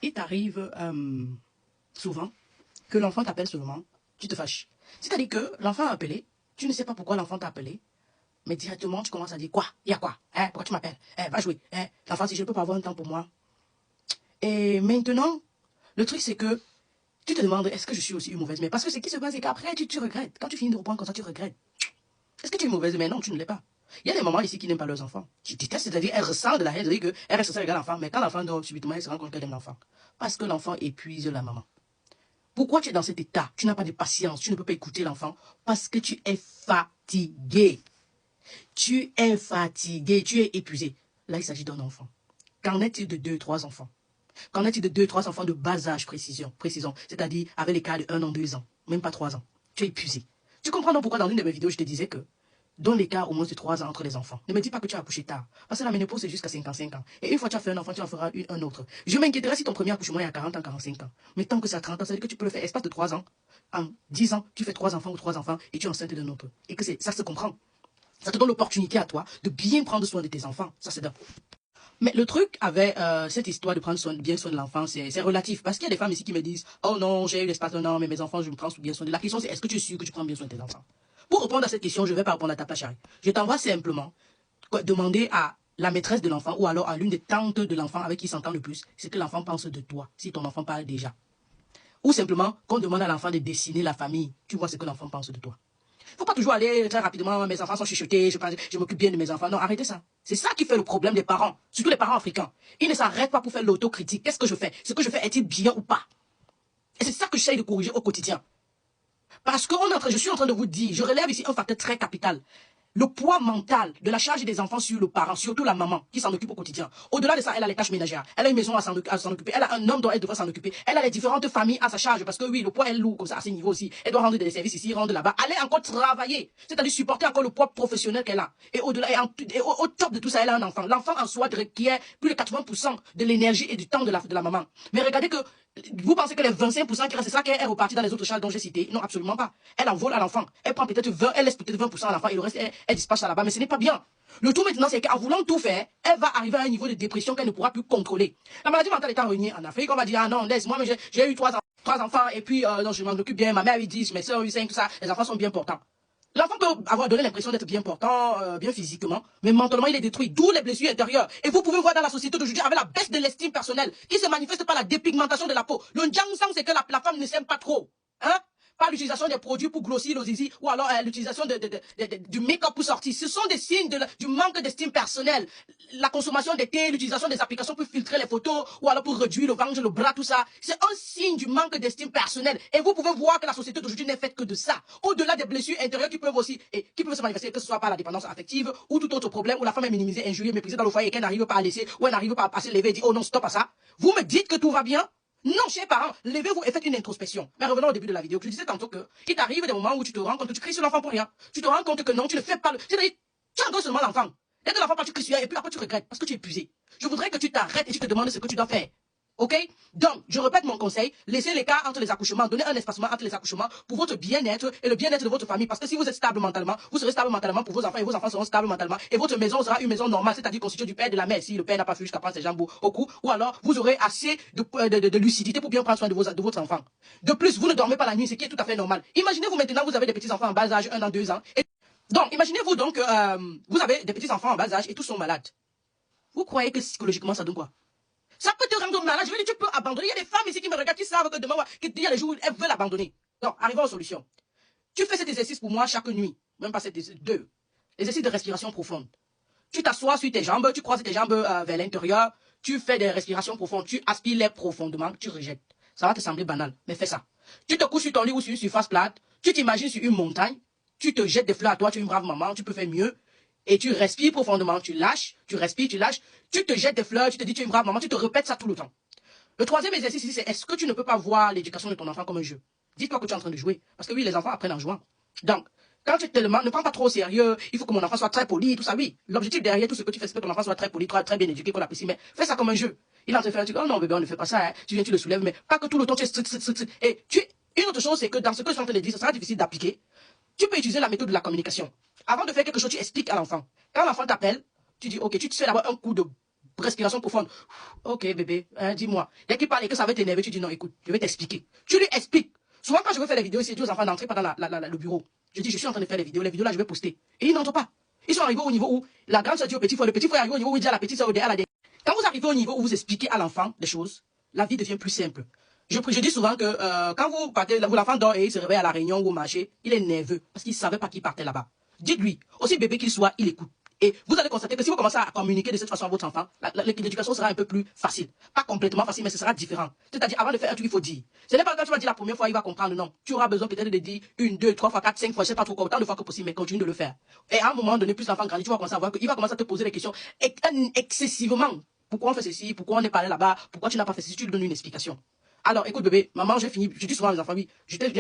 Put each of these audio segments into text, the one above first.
il t'arrive souvent que l'enfant t'appelle seulement, tu te fâches. C'est-à-dire que l'enfant a appelé, tu ne sais pas pourquoi l'enfant t'a appelé, mais directement tu commences à dire quoi? Il y a quoi? Hein? Pourquoi tu m'appelles? Hein? Va jouer. Hein? L'enfant, si je ne peux pas avoir un temps pour moi. Et maintenant, le truc c'est que tu te demandes, est-ce que je suis aussi une mauvaise mère? Parce que ce qui se passe, c'est qu'après, tu regrettes. Quand tu finis de reprendre comme ça, tu regrettes. Est-ce que tu es une mauvaise mère? Non, tu ne l'es pas. Il y a des mamans ici qui n'aiment pas leurs enfants, qui détestent, c'est-à-dire elles ressentent de la haine, c'est-à-dire qu'elles restent avec l'enfant, mais quand l'enfant dort subitement, elles se rendent compte qu'elle aime l'enfant. Parce que l'enfant épuise la maman. Pourquoi tu es dans cet état? Tu n'as pas de patience, tu ne peux pas écouter l'enfant parce que tu es fatigué. Tu es fatigué, tu es épuisé. Là, il s'agit d'un enfant. Qu'en est-il de 2, 3 enfants? Qu'en est-il de 2, 3 enfants de bas âge, précisons, c'est-à-dire avec les cas de 1 an, 2 ans, même pas 3 ans. Tu es épuisé. Tu comprends donc pourquoi dans une de mes vidéos, je te disais que dans l'écart au moins de 3 ans entre les enfants. Ne me dis pas que tu as accouché tard. Parce que la ménopause, c'est jusqu'à 55 ans. Et une fois que tu as fait un enfant, tu en feras un autre. Je m'inquiéterais si ton premier accouchement est à 40 ans, 45 ans. Mais tant que c'est à 30 ans, ça veut dire que tu peux le faire espace de 3 ans. En 10 ans, tu fais 3 enfants ou 3 enfants et tu es enceinte d'un autre. Et que ça se comprend. Ça te donne l'opportunité à toi de bien prendre soin de tes enfants. Ça, c'est d'un. Mais le truc avec cette histoire de prendre bien soin de l'enfant, c'est relatif. Parce qu'il y a des femmes ici qui me disent, oh non, j'ai eu l'espace d'un an, mais mes enfants, je me prends bien soin de. La question, c'est est-ce que tu es sûr que tu prends bien soin de tes enfants? Pour répondre à cette question, je ne vais pas répondre à ta place, chérie. Je t'envoie simplement demander à la maîtresse de l'enfant ou alors à l'une des tantes de l'enfant avec qui s'entend le plus ce que l'enfant pense de toi, si ton enfant parle déjà. Ou simplement qu'on demande à l'enfant de dessiner la famille. Tu vois ce que l'enfant pense de toi. Il ne faut pas toujours aller très rapidement, mes enfants sont chuchotés, je m'occupe bien de mes enfants. Non, arrêtez ça. C'est ça qui fait le problème des parents, surtout les parents africains. Ils ne s'arrêtent pas pour faire l'autocritique. Qu'est-ce que je fais? Ce que je fais est-il bien ou pas? Et c'est ça que j'essaie de corriger au quotidien. Parce que je suis en train de vous dire, je relève ici un facteur très capital. Le poids mental de la charge des enfants sur le parent, surtout la maman qui s'en occupe au quotidien. Au-delà de ça, elle a les tâches ménagères. Elle a une maison à s'en occuper. Elle a un homme dont elle devrait s'en occuper. Elle a les différentes familles à sa charge parce que oui, le poids est lourd comme ça à ce niveau aussi. Elle doit rendre des services ici, rendre là-bas. Elle est encore travailler. C'est-à-dire supporter encore le poids professionnel qu'elle a. Et au-delà, et au top de tout ça, elle a un enfant. L'enfant en soi requiert plus de 80% de l'énergie et du temps de la maman. Mais regardez que vous pensez que les 25% qui restent, c'est ça qu'elle est repartie dans les autres charges dont j'ai cité? Non, absolument pas. Elle en vole à l'enfant. Elle prend peut-être 20, elle laisse peut-être 20% à l'enfant et le reste, elle dispatche ça là-bas. Mais ce n'est pas bien. Le tout maintenant, c'est qu'en voulant tout faire, elle va arriver à un niveau de dépression qu'elle ne pourra plus contrôler. La maladie mentale étant réunie en Afrique, on va dire, ah non, laisse-moi, mais j'ai eu 3 enfants et puis, non, je m'en occupe bien. Ma mère a eu 10, mes soeurs ont eu 5, tout ça. Les enfants sont bien portants. L'enfant peut avoir donné l'impression d'être bien portant, bien physiquement, mais mentalement, il est détruit, d'où les blessures intérieures. Et vous pouvez voir dans la société d'aujourd'hui, avec la baisse de l'estime personnelle, qui se manifeste par la dépigmentation de la peau. Le Jiangsang, c'est que la femme ne s'aime pas trop. Hein? Pas l'utilisation des produits pour grossir le zizi, ou alors l'utilisation du make-up pour sortir. Ce sont des signes du manque d'estime personnelle. La consommation des thés, l'utilisation des applications pour filtrer les photos, ou alors pour réduire le ventre, le bras, tout ça. C'est un signe du manque d'estime personnelle. Et vous pouvez voir que la société d'aujourd'hui n'est faite que de ça. Au-delà des blessures intérieures qui peuvent se manifester, que ce soit par la dépendance affective, ou tout autre problème, où la femme est minimisée, injuriée, méprisée dans le foyer et qu'elle n'arrive pas à laisser, ou elle n'arrive pas à se lever et dire, oh non, stop à ça. Vous me dites que tout va bien? Non, chers parents, levez-vous et faites une introspection. Mais revenons au début de la vidéo. Je disais tantôt que il t'arrive des moments où tu te rends compte que tu cries sur l'enfant pour rien. Tu te rends compte que non, tu ne fais pas le... C'est-à-dire, tu endors seulement l'enfant. Dès que l'enfant part, tu cries sur elle et puis après tu regrettes parce que tu es épuisé. Je voudrais que tu t'arrêtes et tu te demandes ce que tu dois faire. Ok? Donc, je répète mon conseil, laissez l'écart entre les accouchements, donnez un espacement entre les accouchements pour votre bien-être et le bien-être de votre famille. Parce que si vous êtes stable mentalement, vous serez stable mentalement pour vos enfants et vos enfants seront stables mentalement. Et votre maison sera une maison normale, c'est-à-dire constituée du père et de la mère. Si le père n'a pas fait jusqu'à prendre ses jambes au cou, ou alors vous aurez assez de lucidité pour bien prendre soin de votre enfant. De plus, vous ne dormez pas la nuit, ce qui est tout à fait normal. Imaginez-vous maintenant, vous avez des petits-enfants en bas âge, 1 an, 2 ans. Et donc, imaginez-vous donc, vous avez des petits-enfants en bas âge et tous sont malades. Vous croyez que psychologiquement, ça donne quoi? Ça peut te rendre malade. Je veux dire, tu peux abandonner. Il y a des femmes ici qui me regardent, qui savent que demain, qu'il y a des jours où elles veulent abandonner. Donc, arrivons aux solutions. Tu fais cet exercice pour moi chaque nuit. Même pas deux. L'exercice de respiration profonde. Tu t'assois sur tes jambes, tu croises tes jambes vers l'intérieur. Tu fais des respirations profondes. Tu aspires l'air profondément, tu rejettes. Ça va te sembler banal, mais fais ça. Tu te couches sur ton lit ou sur une surface plate. Tu t'imagines sur une montagne. Tu te jettes des fleurs à toi. Tu es une brave maman. Tu peux faire mieux. Et tu respires profondément, tu lâches, tu respires, tu lâches, tu te jettes des fleurs, tu te dis tu es une brave maman, tu te répètes ça tout le temps. Le troisième exercice ici, c'est est-ce que tu ne peux pas voir l'éducation de ton enfant comme un jeu? Dis-toi que tu es en train de jouer. Parce que oui, les enfants apprennent en jouant. Donc, quand tu te demandes, ne prends pas trop au sérieux, il faut que mon enfant soit très poli, tout ça, oui. L'objectif derrière tout ce que tu fais, c'est que ton enfant soit très poli, très bien éduqué, qu'on l'apprécie, mais fais ça comme un jeu. Il est en train de faire un truc, oh non bébé, on ne fait pas ça, hein. Tu viens, tu le soulèves, mais pas que tout le temps tu es strict. Et une autre chose, c'est que dans ce que je suis en train de dire, ce sera difficile d'appliquer. Tu peux utiliser la méthode de la communication. Avant de faire quelque chose, tu expliques à l'enfant. Quand l'enfant t'appelle, tu dis, ok, tu te fais d'abord un coup de respiration profonde. Ok, bébé, hein, dis-moi. Dès qu'il parle et que ça va t'énerver, tu dis non, écoute, je vais t'expliquer. Tu lui expliques. Souvent, quand je veux faire des vidéos ici, je dis aux enfants d'entrer pendant le bureau. Je dis, je suis en train de faire les vidéos là, je vais poster. Et ils n'entrent pas. Ils sont arrivés au niveau où la grande soeur dit au petit frère, le petit frère arrive au niveau où il dit à la petite soeur, quand vous arrivez au niveau où vous expliquez à l'enfant des choses, la vie devient plus simple. Je dis souvent que quand vous partez, l'enfant dort et il se réveille à la réunion ou au marché, il est nerveux parce qu'il ne savait pas qu'il partait là-bas. Dites-lui, aussi bébé qu'il soit, il écoute. Et vous allez constater que si vous commencez à communiquer de cette façon à votre enfant, l'éducation sera un peu plus facile. Pas complètement facile, mais ce sera différent. C'est-à-dire, avant de faire un truc, il faut dire. Ce n'est pas quand tu vas dire la première fois, il va comprendre, non. Tu auras besoin peut-être de dire 1, 2, 3 fois, 4, 5 fois, je ne sais pas trop quoi, autant de fois que possible, mais continue de le faire. Et à un moment donné, plus l'enfant grandit, tu vas commencer à voir qu'il va commencer à te poser des questions excessivement. Pourquoi on fait ceci? Pourquoi on est parlé là-bas? Pourquoi tu n'as pas fait ceci? Tu lui donnes une explication. Alors, écoute, bébé, maman, j'ai fini. Je dis souvent à mes enfants, oui,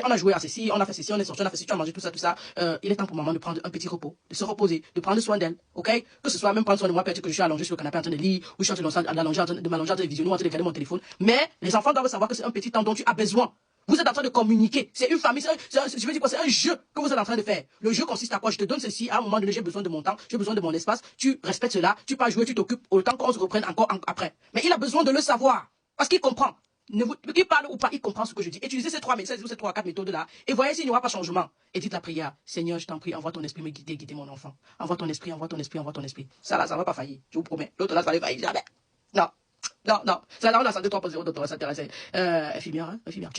on a joué à ceci, on a fait ceci, on est sorti, on a fait ceci, tu as mangé tout ça, tout ça. Il est temps pour maman de prendre un petit repos, de se reposer, de prendre soin d'elle, ok? Que ce soit même prendre soin de moi, peut-être que je suis allongé sur le canapé en train de lire, ou je suis en train de m'allonger en train de visionner ou en train de regarder mon téléphone. Mais les enfants doivent savoir que c'est un petit temps dont tu as besoin. Vous êtes en train de communiquer. C'est une famille, je veux dire quoi, c'est un jeu que vous êtes en train de faire. Le jeu consiste à quoi? Je te donne ceci, à un moment donné, j'ai besoin de mon temps, j'ai besoin de mon espace, tu respectes cela, tu peux jouer, tu t'occupes, autant qu'on se reprenne encore après. Mais il a besoin de le savoir, parce qu'il comprend. Qu'il parle ou pas, il comprend ce que je dis. Utilisez ces 3 méthodes, ces 4 méthodes-là, et voyez s'il n'y aura pas changement. Et dites la prière, Seigneur, je t'en prie, envoie ton esprit me guider mon enfant. Envoie ton esprit, envoie ton esprit, envoie ton esprit. Ça là, ça va pas faillir, je vous promets. L'autre là, ça va faillir jamais. Non, non, non. Ça là, on a santé 3.0, docteur, ça intéresse. Infirmière, hein, infirmière,